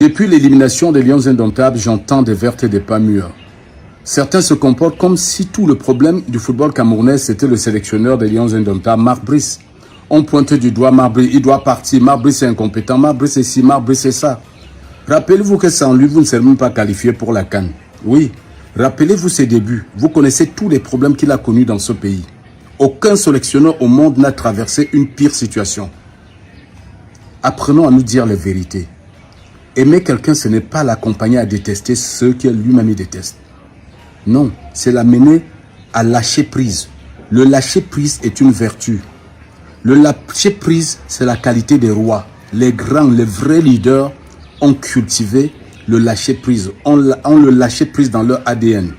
Depuis l'élimination des Lions indomptables, j'entends des vertes et des pas mûres. Certains se comportent comme si tout le problème du football camerounais, c'était le sélectionneur des Lions indomptables, Marc Brice. On pointe du doigt Marc Brice, il doit partir, Marc Brice est incompétent, Marc Brice est ci, Marc Brice est ça. Rappelez-vous que sans lui, vous ne serez même pas qualifié pour la CAN. Oui, rappelez-vous ses débuts. Vous connaissez tous les problèmes qu'il a connus dans ce pays. Aucun sélectionneur au monde n'a traversé une pire situation. Apprenons à nous dire les vérités. Aimer quelqu'un, ce n'est pas l'accompagner à détester ceux que lui-même déteste. Non, c'est l'amener à lâcher prise. Le lâcher prise est une vertu. Le lâcher prise, c'est la qualité des rois. Les grands, les vrais leaders ont cultivé le lâcher prise. On le lâché prise dans leur ADN.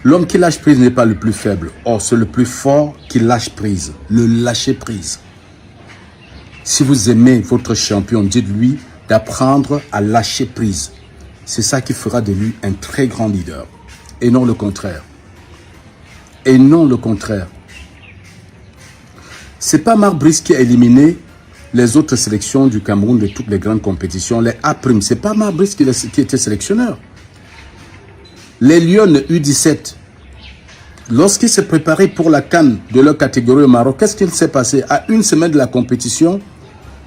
L'homme qui lâche prise n'est pas le plus faible. Or, c'est le plus fort qui lâche prise. Le lâcher prise. Si vous aimez votre champion, dites-lui d'apprendre à lâcher prise. C'est ça qui fera de lui un très grand leader. Et non le contraire. Et non le contraire. C'est pas Marc Brice qui a éliminé les autres sélections du Cameroun de toutes les grandes compétitions, les A'. C'est pas Marc Brice qui était sélectionneur. Les Lions U17, lorsqu'ils se préparaient pour la CAN de leur catégorie au Maroc, qu'est-ce qu'il s'est passé? À une semaine de la compétition,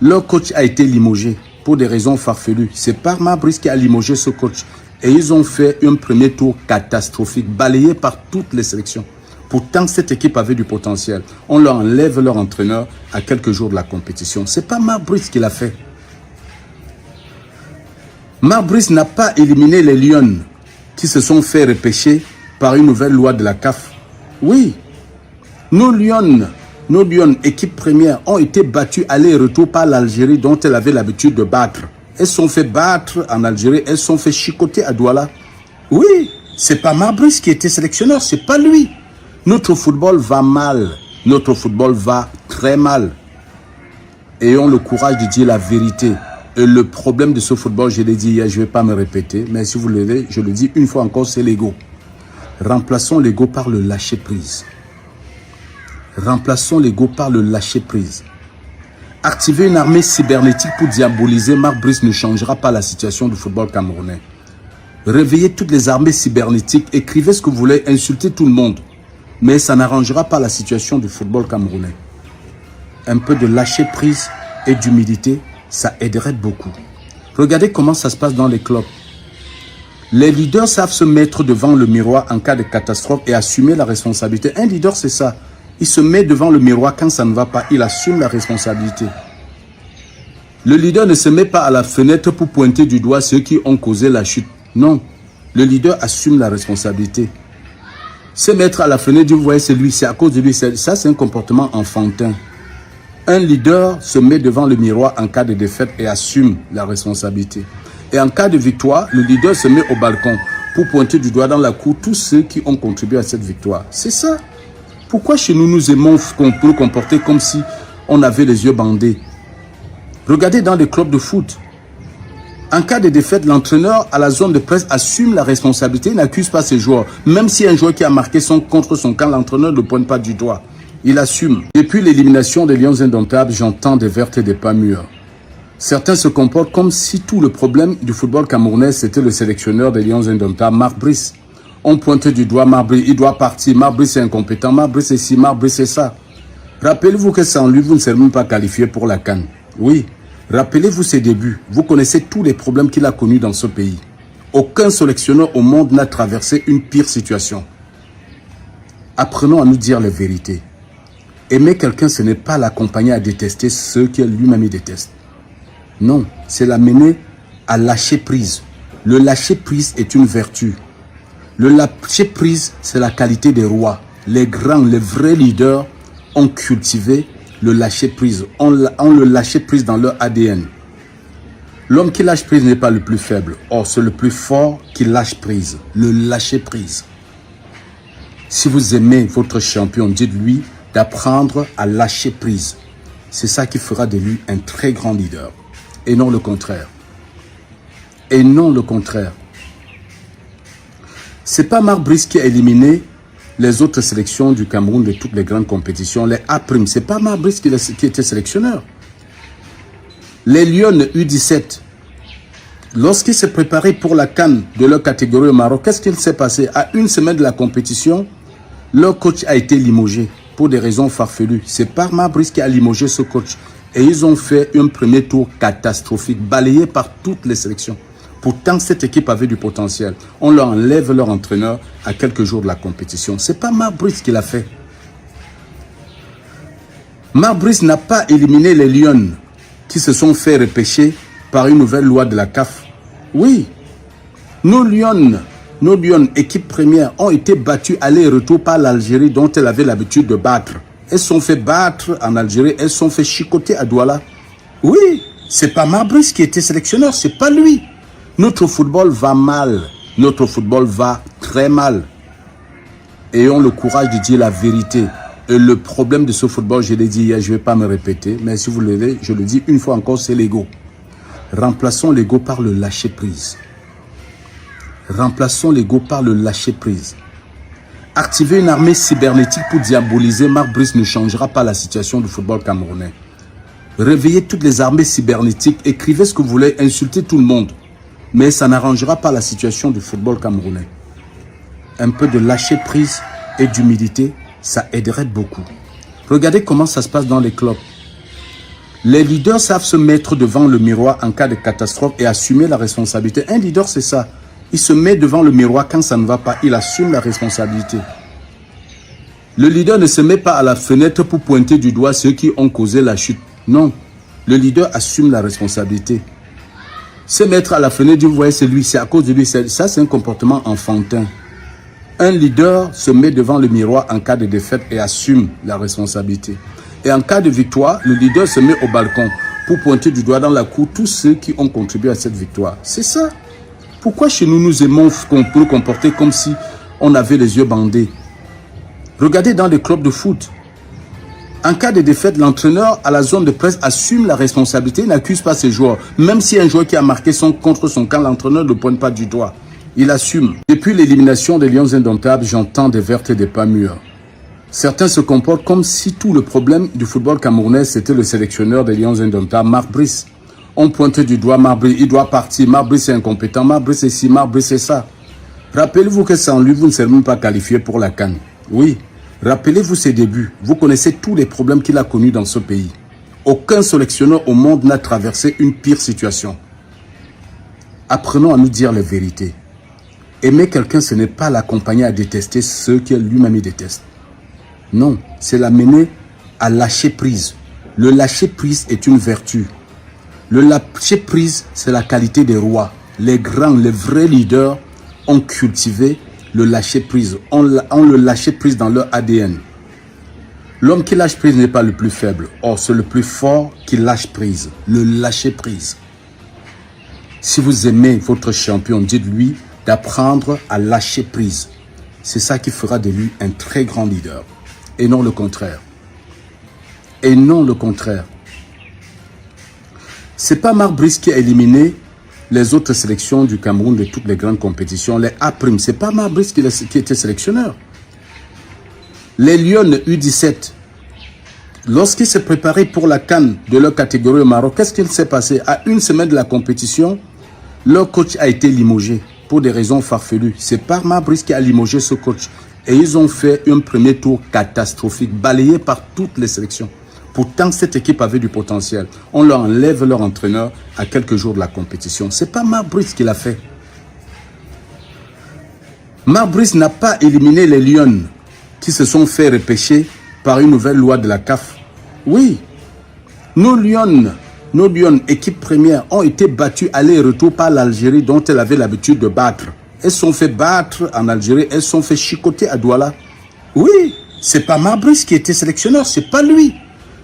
leur coach a été limogé pour des raisons farfelues. C'est pas Marc Brice qui a limogé ce coach. Et ils ont fait un premier tour catastrophique, balayé par toutes les sélections. Pourtant, cette équipe avait du potentiel. On leur enlève leur entraîneur à quelques jours de la compétition. C'est pas Marc Brice qui l'a fait. Marc Brice n'a pas éliminé les Lions qui se sont fait repêcher par une nouvelle loi de la CAF. Oui, nos Lions, équipe première, ont été battus aller et retour par l'Algérie dont elle avait l'habitude de battre. Elles sont fait battre en Algérie, elles sont fait chicoter à Douala. Oui, c'est pas Marc Brice qui était sélectionneur, c'est pas lui. Notre football va mal, notre football va très mal. Ayons le courage de dire la vérité. Et le problème de ce football, je l'ai dit hier, je ne vais pas me répéter, mais si vous le voulez, je le dis une fois encore, c'est l'ego. Remplaçons l'ego par le lâcher prise. Remplaçons l'ego par le lâcher prise. Activer une armée cybernétique pour diaboliser Marc Brice ne changera pas la situation du football camerounais. Réveillez toutes les armées cybernétiques, écrivez ce que vous voulez, insultez tout le monde. Mais ça n'arrangera pas la situation du football camerounais. Un peu de lâcher prise et d'humilité, ça aiderait beaucoup. Regardez comment ça se passe dans les clubs. Les leaders savent se mettre devant le miroir en cas de catastrophe et assumer la responsabilité. Un leader, c'est ça. Il se met devant le miroir quand ça ne va pas. Il assume la responsabilité. Le leader ne se met pas à la fenêtre pour pointer du doigt ceux qui ont causé la chute. Non. Le leader assume la responsabilité. Se mettre à la fenêtre, dire, vous voyez, c'est lui, c'est à cause de lui. Ça, c'est un comportement enfantin. Un leader se met devant le miroir en cas de défaite et assume la responsabilité. Et en cas de victoire, le leader se met au balcon pour pointer du doigt dans la cour tous ceux qui ont contribué à cette victoire. C'est ça. Pourquoi chez nous, nous aimons nous comporter comme si on avait les yeux bandés? Regardez dans les clubs de foot. En cas de défaite, l'entraîneur à la zone de presse assume la responsabilité. Il n'accuse pas ses joueurs. Même si un joueur qui a marqué contre son camp, l'entraîneur ne pointe pas du doigt. Il assume. Depuis l'élimination des Lions indomptables, j'entends des vertes et des pas mûres. Certains se comportent comme si tout le problème du football camerounais, c'était le sélectionneur des Lions indomptables, Marc Brice. On pointe du doigt Marc Brice, il doit partir, Marc Brice est incompétent, Marc Brice est ci, Marc Brice est ça. Rappelez-vous que sans lui, vous ne serez même pas qualifié pour la CAN. Oui, rappelez-vous ses débuts. Vous connaissez tous les problèmes qu'il a connus dans ce pays. Aucun sélectionneur au monde n'a traversé une pire situation. Apprenons à nous dire les vérités. Aimer quelqu'un, ce n'est pas l'accompagner à détester ceux que lui-même déteste. Non, c'est l'amener à lâcher prise. Le lâcher prise est une vertu. Le lâcher prise, c'est la qualité des rois. Les grands, les vrais leaders ont cultivé le lâcher prise. On le lâché prise dans leur ADN. L'homme qui lâche prise n'est pas le plus faible. Or, c'est le plus fort qui lâche prise. Le lâcher prise. Si vous aimez votre champion, dites-lui d'apprendre à lâcher prise. C'est ça qui fera de lui un très grand leader. Et non le contraire. Et non le contraire. C'est pas Marc Brice qui a éliminé les autres sélections du Cameroun de toutes les grandes compétitions, les A'. C'est pas Marc Brice qui était sélectionneur. Les Lions U17, Lorsqu'ils se préparaient pour la CAN de leur catégorie au Maroc, qu'est-ce qu'il s'est passé? À une semaine de la compétition, leur coach a été limogé pour des raisons farfelues. C'est Marc Brice qui a limogé ce coach. Et ils ont fait un premier tour catastrophique, balayé par toutes les sélections. Pourtant, cette équipe avait du potentiel. On leur enlève leur entraîneur à quelques jours de la compétition. C'est pas Marc Brice qui l'a fait. Marc Brice n'a pas éliminé les Lions qui se sont fait repêcher par une nouvelle loi de la CAF. Oui, nos Lions, équipe première, ont été battus aller-retour par l'Algérie dont elles avaient l'habitude de battre. Elles sont fait battre en Algérie, elles sont fait chicoter à Douala. Oui, c'est pas Marc Brice qui était sélectionneur, c'est pas lui. Notre football va mal, notre football va très mal. Ayons le courage de dire la vérité. Et le problème de ce football, je l'ai dit hier, je ne vais pas me répéter, mais si vous le voulez, je le dis une fois encore, c'est l'ego. Remplaçons l'ego par le lâcher-prise. Remplaçons l'ego par le lâcher-prise. Activer une armée cybernétique pour diaboliser Marc Brice ne changera pas la situation du football camerounais. Réveillez toutes les armées cybernétiques, écrivez ce que vous voulez, insultez tout le monde. Mais ça n'arrangera pas la situation du football camerounais. Un peu de lâcher-prise et d'humilité, ça aiderait beaucoup. Regardez comment ça se passe dans les clubs. Les leaders savent se mettre devant le miroir en cas de catastrophe et assumer la responsabilité. Un leader, c'est ça. Il se met devant le miroir quand ça ne va pas. Il assume la responsabilité. Le leader ne se met pas à la fenêtre pour pointer du doigt ceux qui ont causé la chute. Non. Le leader assume la responsabilité. Se mettre à la fenêtre, dire, vous voyez, c'est lui, c'est à cause de lui. Ça, c'est un comportement enfantin. Un leader se met devant le miroir en cas de défaite et assume la responsabilité. Et en cas de victoire, le leader se met au balcon pour pointer du doigt dans la cour tous ceux qui ont contribué à cette victoire. C'est ça. Pourquoi chez nous, nous aimons nous comporter comme si on avait les yeux bandés? Regardez dans les clubs de foot. En cas de défaite, l'entraîneur à la zone de presse assume la responsabilité, n'accuse pas ses joueurs. Même si un joueur qui a marqué contre son camp, l'entraîneur ne pointe pas du doigt. Il assume. Depuis l'élimination des Lions indomptables, j'entends des vertes et des pas mûres. Certains se comportent comme si tout le problème du football camerounais, c'était le sélectionneur des Lions indomptables, Marc Brice. On pointe du doigt Marc Brice, il doit partir, Marc Brice est incompétent, Marc Brice est ci, Marc Brice est ça. Rappelez-vous que sans lui, vous ne serez même pas qualifié pour la CAN. Oui, rappelez-vous ses débuts. Vous connaissez tous les problèmes qu'il a connus dans ce pays. Aucun sélectionneur au monde n'a traversé une pire situation. Apprenons à nous dire la vérité. Aimer quelqu'un, ce n'est pas l'accompagner à détester ceux qu'il lui-même déteste. Non, c'est l'amener à lâcher prise. Le lâcher prise est une vertu. Le lâcher prise, c'est la qualité des rois. Les grands, les vrais leaders ont cultivé le lâcher prise. On le lâché prise dans leur ADN. L'homme qui lâche prise n'est pas le plus faible. Or, c'est le plus fort qui lâche prise. Le lâcher prise. Si vous aimez votre champion, dites-lui d'apprendre à lâcher prise. C'est ça qui fera de lui un très grand leader. Et non le contraire. Et non le contraire. C'est pas Marc Brice qui a éliminé les autres sélections du Cameroun de toutes les grandes compétitions, les A'. C'est pas Marc Brice qui était sélectionneur. Les Lions U17, lorsqu'ils se préparaient pour la CAN de leur catégorie au Maroc, qu'est-ce qu'il s'est passé? À une semaine de la compétition, leur coach a été limogé pour des raisons farfelues. C'est Marc Brice qui a limogé ce coach. Et ils ont fait un premier tour catastrophique, balayé par toutes les sélections. Pourtant, cette équipe avait du potentiel. On leur enlève leur entraîneur à quelques jours de la compétition. C'est pas Marc Brice qui l'a fait. Marc Brice n'a pas éliminé les Lions qui se sont fait repêcher par une nouvelle loi de la CAF. Oui, nos Lions, équipe première, ont été battus aller-retour par l'Algérie dont elles avaient l'habitude de battre. Elles sont fait battre en Algérie, elles sont fait chicoter à Douala. Oui, c'est pas Marc Brice qui était sélectionneur, c'est pas lui.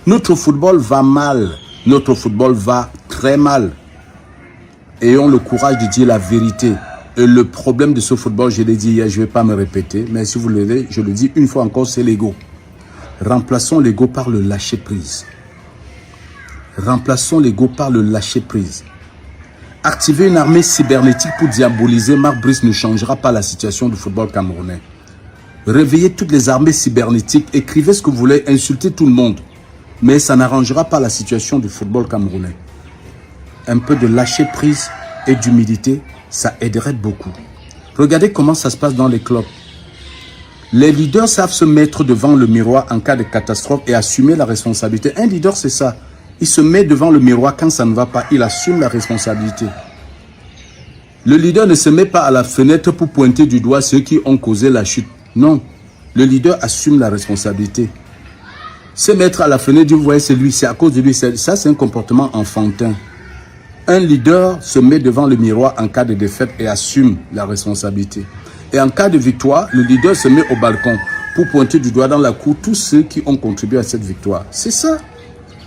Notre football va mal, notre football va très mal. Ayons le courage de dire la vérité. Et le problème de ce football, je l'ai dit hier, je ne vais pas me répéter, mais si vous le voulez, je le dis une fois encore, c'est l'ego. Remplaçons l'ego par le lâcher-prise. Remplaçons l'ego par le lâcher-prise. Activer une armée cybernétique pour diaboliser Marc Brice ne changera pas la situation du football camerounais. Réveillez toutes les armées cybernétiques, écrivez ce que vous voulez, insultez tout le monde. Mais ça n'arrangera pas la situation du football camerounais. Un peu de lâcher prise et d'humilité, ça aiderait beaucoup. Regardez comment ça se passe dans les clubs. Les leaders savent se mettre devant le miroir en cas de catastrophe et assumer la responsabilité. Un leader, c'est ça. Il se met devant le miroir quand ça ne va pas. Il assume la responsabilité. Le leader ne se met pas à la fenêtre pour pointer du doigt ceux qui ont causé la chute. Non. Le leader assume la responsabilité. Se mettre à la fenêtre, dire, vous voyez, c'est lui, c'est à cause de lui. Ça, c'est un comportement enfantin. Un leader se met devant le miroir en cas de défaite et assume la responsabilité. Et en cas de victoire, le leader se met au balcon pour pointer du doigt dans la cour tous ceux qui ont contribué à cette victoire. C'est ça.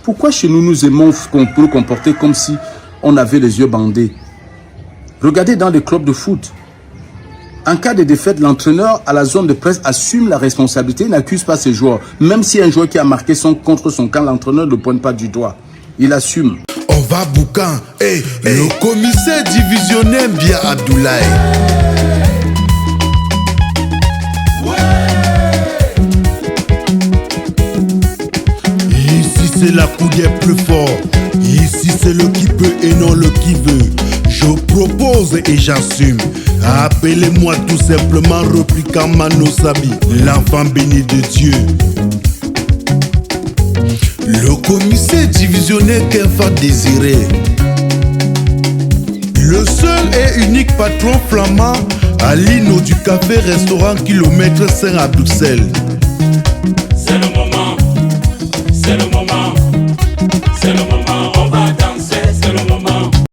Pourquoi chez nous, nous aimons nous comporter comme si on avait les yeux bandés? Regardez dans les clubs de foot. En cas de défaite, l'entraîneur à la zone de presse assume la responsabilité, il n'accuse pas ses joueurs. Même si un joueur qui a marqué contre son camp, l'entraîneur ne pointe pas du doigt. Il assume. On va boucan. Le commissaire divisionnaire Bia Abdoulaye. Ici c'est la coupe des plus forts. Ici c'est le qui peut et non le qui veut. Je propose et j'assume. Appelez-moi tout simplement Replica Manosabi, l'enfant béni de Dieu. Le commissaire divisionnaire Kefa Désiré. Le seul et unique patron flamand à l'Ino du café-restaurant Kilomètre 5 à Bruxelles.